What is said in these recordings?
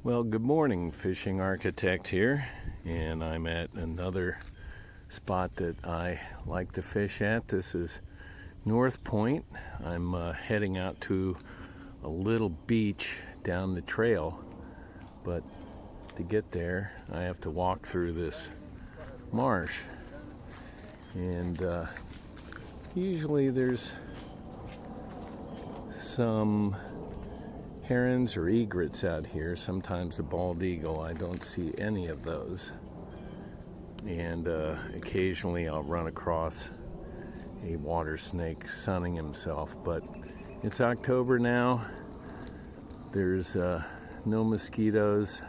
Well, good morning, Fishing Architect here, and I'm at another spot that I like to fish at. This is Northpoint. I'm heading out to a little beach down the trail, but to get there I have to walk through this marsh, and usually there's some herons or egrets out here, sometimes a bald eagle. I don't see any of those. And occasionally I'll run across a water snake sunning himself. But it's October now. There's no mosquitoes.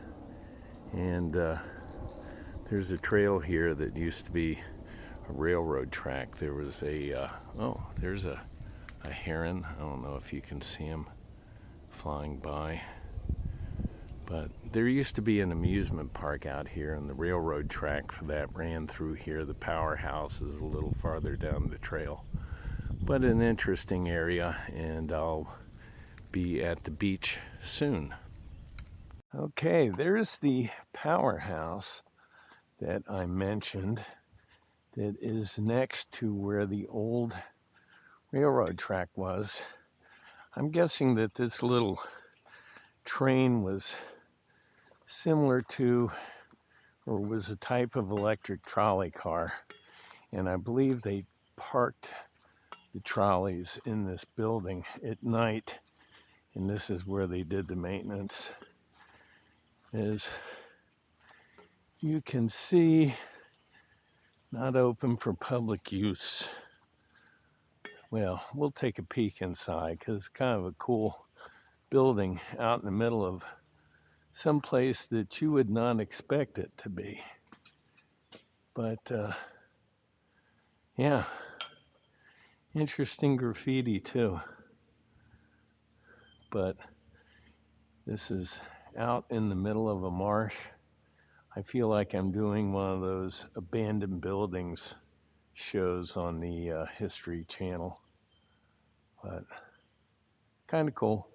And there's a trail here that used to be a railroad track. There was there's a heron. I don't know if you can see him flying by, but there used to be an amusement park out here, and the railroad track for that ran through here. The Powerhouse is a little farther down the trail, but an interesting area, and I'll be at the beach soon. Okay, there's the Powerhouse that I mentioned that is next to where the old railroad track was. I'm guessing that this little train was similar to, or was a type of electric trolley car. And I believe they parked the trolleys in this building at night. And this is where they did the maintenance. As you can see, not open for public use. Well, we'll take a peek inside because it's kind of a cool building out in the middle of some place that you would not expect it to be. But yeah, interesting graffiti too. But this is out in the middle of a marsh. I feel like I'm doing one of those abandoned buildings shows on the History Channel. But kind of cool.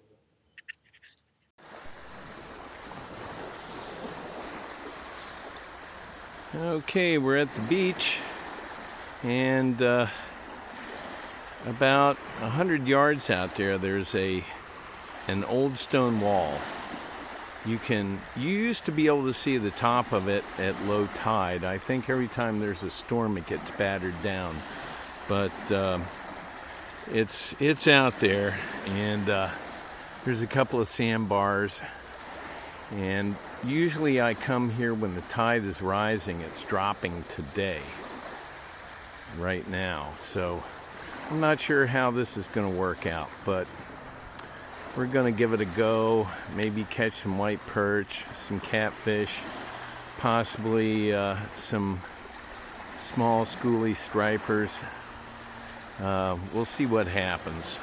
Okay, we're at the beach, and about 100 yards out there, there's an old stone wall. You used to be able to see the top of it at low tide. I think every time there's a storm, it gets battered down. But it's out there, and there's a couple of sandbars. And usually I come here when the tide is rising. It's dropping today, right now. So I'm not sure how this is going to work out, but we're going to give it a go. Maybe catch some white perch, some catfish, possibly some small schoolie stripers. We'll see what happens.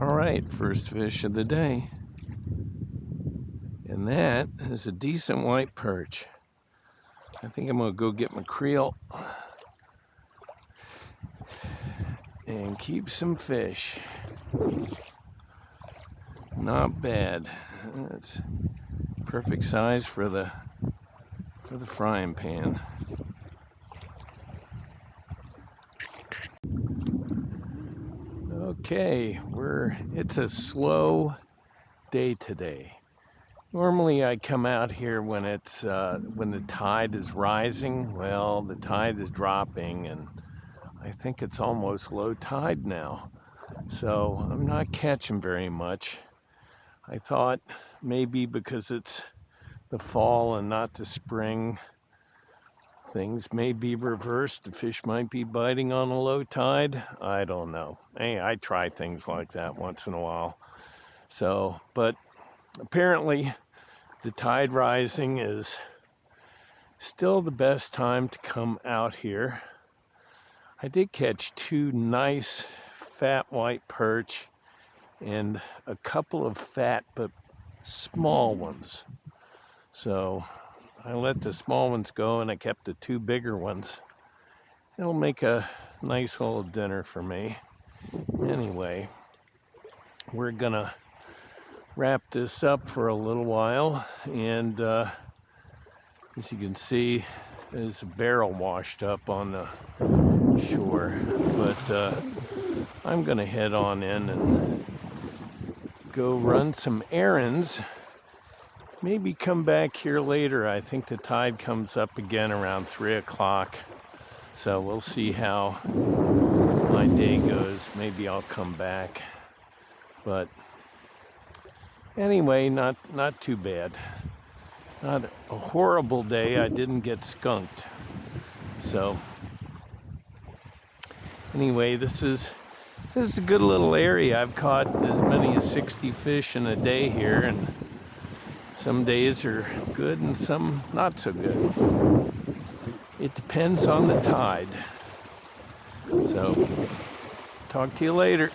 All right, first fish of the day. And that is a decent white perch. I think I'm going to go get my creel and keep some fish. Not bad. That's perfect size for the frying pan. Okay, it's a slow day today. Normally I come out here when when the tide is rising. Well, the tide is dropping, and I think it's almost low tide now. So I'm not catching very much. I thought maybe because it's the fall and not the spring, things may be reversed. The fish might be biting on a low tide. I don't know. Hey, I try things like that once in a while. So, but apparently the tide rising is still the best time to come out here. I did catch two nice fat white perch and a couple of fat but small ones. So I let the small ones go and I kept the two bigger ones. It'll make a nice little dinner for me. Anyway, we're gonna wrap this up for a little while, and as you can see, there's a barrel washed up on the shore, but I'm gonna head on in and go run some errands. Maybe come back here later. I think the tide comes up again around 3 o'clock. So we'll see how my day goes. Maybe I'll come back. But anyway, not too bad. Not a horrible day. I didn't get skunked. So anyway, this is a good little area. I've caught as many as 60 fish in a day here, and some days are good and some not so good. It depends on the tide. So, talk to you later.